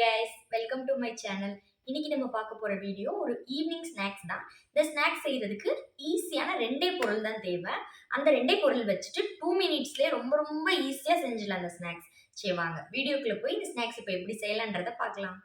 guys, welcome to my channel. இன்னைக்கு நம்ம பார்க்க போற வீடியோ ஒரு ஈவினிங் ஸ்நாக்ஸ் தான். இந்த ஸ்நாக்ஸ் செய்யறதுக்கு ஈஸியான ரெண்டே பொருள் தான் தேவை. அந்த ரெண்டே பொருள் வச்சுட்டு 2 மினிட்ஸ்லயே ரொம்ப ஈஸியா செஞ்சிடலாம் அந்த ஸ்நாக்ஸ். சரி வாங்க வீடியோக்குள்ள போய் இந்த ஸ்நாக்ஸ் இப்போ எப்படி செய்யலாம்ன்றத பார்க்கலாம்.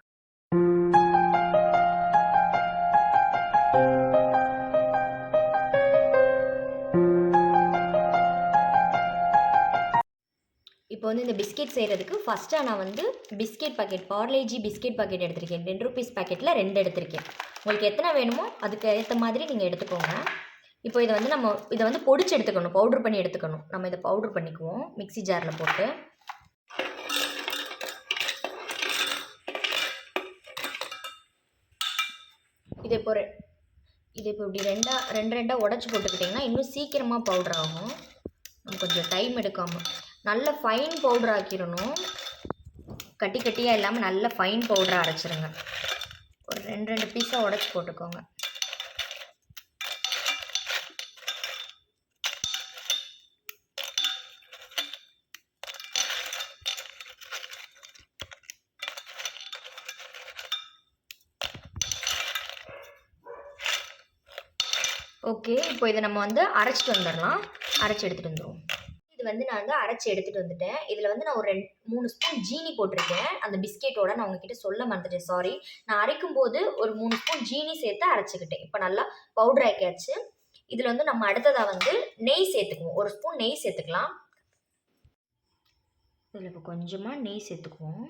இப்போ வந்து இந்த பிஸ்கெட் செய்கிறதுக்கு ஃபஸ்ட்டாக நான் வந்து biscuit packet parle-G biscuit packet எடுத்திருக்கேன். 2 ரூபீஸ் பாக்கெட்டில் 2 எடுத்திருக்கேன். உங்களுக்கு எத்தனை வேணுமோ அதுக்கு ஏற்ற மாதிரி நீங்கள் எடுத்துக்கோங்க. இப்போ இதை வந்து இதை வந்து பொடிச்சு எடுத்துக்கணும், பவுட்ரு பண்ணி எடுத்துக்கணும். நம்ம இதை பவுட்ரு பண்ணிக்குவோம் மிக்ஸி ஜாரில் போட்டு. இது இப்போ இப்படி ரெண்டாக உடச்சி போட்டுக்கிட்டிங்கன்னா இன்னும் சீக்கிரமாக பவுட்ரு ஆகும். நம்ம கொஞ்சம் டைம் எடுக்காமல் நல்ல ஃபைன் பவுடர் ஆக்கிடணும். கட்டியாக இல்லாமல் நல்ல ஃபைன் பவுடராக அரைச்சிருங்க. ஒரு ரெண்டு பீஸாக உடச்சி போட்டுக்கோங்க. ஓகே, இப்போ இதை நம்ம வந்து அரைச்சிட்டு வந்துடலாம். அரைச்சி எடுத்துகிட்டு வந்துடுவோம். இது வந்து நான் வந்து அரைச்சி எடுத்துகிட்டு வந்துட்டேன். இதில் வந்து நான் ஒரு 3 ஸ்பூன் ஜீனி போட்டிருக்கேன். அந்த பிஸ்கெட்டோட நான் உங்ககிட்ட சொல்ல மறந்துட்டேன், சாரி. நான் அரைக்கும் போது ஒரு 3 ஸ்பூன் ஜீனி சேர்த்து அரைச்சிக்கிட்டேன். இப்போ நல்லா பவுடர் ஆக்கியாச்சு. இதில் வந்து நம்ம அடுத்ததாக வந்து நெய் சேர்த்துக்குவோம். 1 ஸ்பூன் நெய் சேர்த்துக்கலாம். இதில் இப்போ கொஞ்சமாக நெய் சேர்த்துக்குவோம்.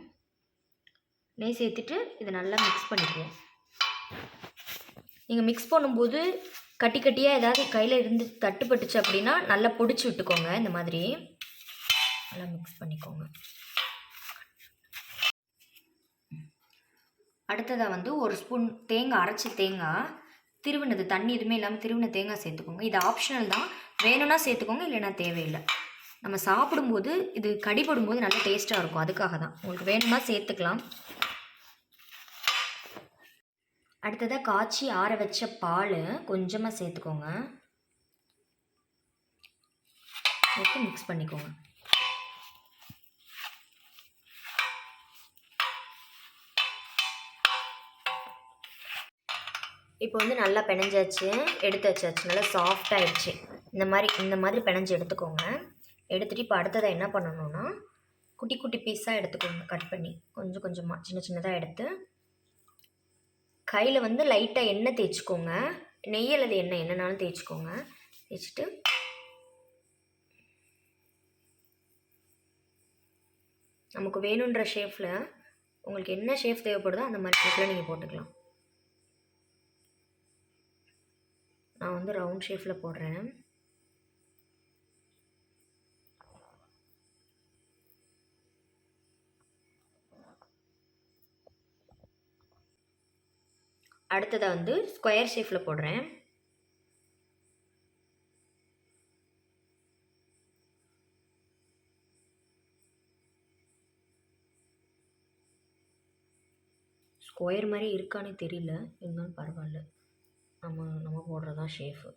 நெய் சேர்த்துட்டு இதை நல்லா மிக்ஸ் பண்ணிக்குவோம். நீங்கள் மிக்ஸ் பண்ணும்போது கட்டியாக ஏதாவது கையில் இருந்து தட்டுப்பட்டுச்சு அப்படின்னா நல்லா பொடிச்சு விட்டுக்கோங்க. இந்த மாதிரி நல்லா மிக்ஸ் பண்ணிக்கோங்க. அடுத்ததாக வந்து 1 ஸ்பூன் தேங்காய், அரைச்ச தேங்காய் திருவினது, தண்ணி எதுவுமே இல்லாமல் திருவின தேங்காய் சேர்த்துக்கோங்க. இது ஆப்ஷனல் தான், வேணும்னா சேர்த்துக்கோங்க, இல்லைன்னா தேவையில்லை. நம்ம சாப்பிடும்போது இது கடிபடும்போது நல்லா டேஸ்ட்டாக இருக்கும், அதுக்காக தான். உங்களுக்கு வேணும்னா சேர்த்துக்கலாம். அடுத்ததாக காய்ச்சி ஆற வச்ச பால் கொஞ்சமாக சேர்த்துக்கோங்க. சேர்த்து மிக்ஸ் பண்ணிக்கோங்க. இப்போ வந்து நல்லா பிணைஞ்சாச்சு, எடுத்து வச்சாச்சு. நல்லா சாஃப்ட் ஆயிடுச்சு. இந்த மாதிரி பிணைஞ்சு எடுத்துக்கோங்க. எடுத்துகிட்டு இப்போ அடுத்ததை என்ன பண்ணணும்னா குட்டி பீஸாக எடுத்துக்கோங்க. கட் பண்ணி கொஞ்சமாக சின்னதாக எடுத்து கையில் வந்து லைட்டாக எண்ணெய் தேய்ச்சிக்கோங்க. நெய் அல்லது எண்ணெய் என்னன்னாலும் தேய்ச்சிக்கோங்க. தேய்ச்சிட்டு நமக்கு வேணுன்ற ஷேஃபில், உங்களுக்கு என்ன ஷேஃப் தேவைப்படுதோ அந்த மாதிரி ஷேஃபில் நீங்கள் போட்டுக்கலாம். நான் வந்து ரவுண்ட் ஷேஃபில் போடுறேன். அடுத்ததாக வந்து ஸ்கொயர் ஷேஃபில் போடுறேன். ஸ்கொயர் மாதிரி இருக்கானே தெரியல, இருந்தாலும் பரவாயில்ல, நம்ம போடுறதா ஷேஃபு.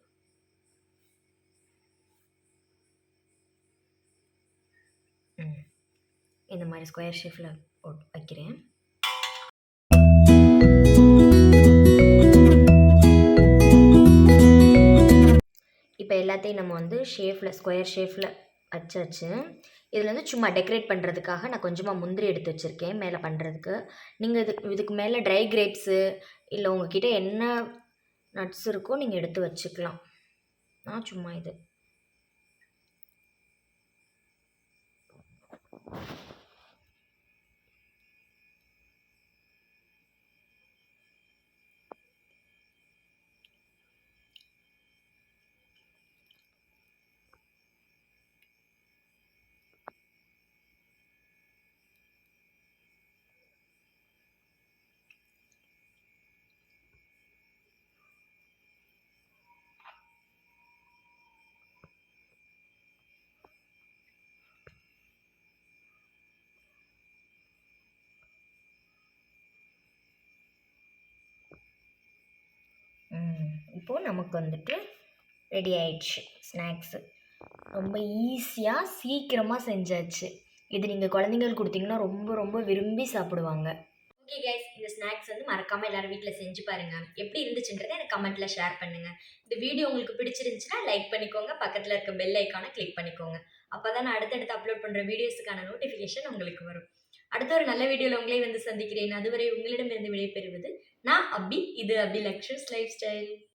இந்த மாதிரி ஸ்கொயர் ஷேஃபில் வைக்கிறேன். இப்போ எல்லாத்தையும் நம்ம வந்து ஸ்கொயர் ஷேஃபில் வச்சாச்சு. இதில் வந்து சும்மா டெக்கரேட் பண்ணுறதுக்காக நான் கொஞ்சமாக முந்திரி எடுத்து வச்சுருக்கேன் மேலே பண்ணுறதுக்கு. நீங்கள் இதுக்கு மேலே ட்ரை கிரேப்ஸு இல்லை உங்கள்கிட்ட என்ன நட்ஸ் இருக்கோ நீங்கள் எடுத்து வச்சுக்கலாம். நான் சும்மா இது இப்போது நமக்கு வந்துட்டு ரெடி ஆயிடுச்சு ஸ்நாக்ஸு. ரொம்ப ஈஸியாக சீக்கிரமாக செஞ்சாச்சு. இது நீங்கள் குழந்தைங்களுக்கு கொடுத்தீங்கன்னா ரொம்ப விரும்பி சாப்பிடுவாங்க. ஓகே கைஸ், இந்த ஸ்நாக்ஸ் வந்து மறக்காம எல்லாரும் வீட்ல செஞ்சு பாருங்க. எப்படி இருந்துச்சுன்றதை எனக்கு கமெண்ட்ல ஷேர் பண்ணுங்க. இந்த வீடியோ உங்களுக்கு பிடிச்சிருந்துச்சுன்னா லைக் பண்ணிக்கோங்க. பக்கத்துல இருக்க பெல் ஐகானை கிளிக் பண்ணிக்கோங்க. அப்பதான் நான் அடுத்தடுத்து அப்லோட் பண்ற வீடியோஸுக்கான நோட்டிஃபிகேஷன் உங்களுக்கு வரும். அடுத்த ஒரு நல்ல வீடியோல உங்களை வந்து சந்திக்கிறேன். அதுவரை உங்களிடமிருந்து விடைபெறுவது நான் அபி. இது அபி லக்ஷஸ் லைஃப் ஸ்டைல்.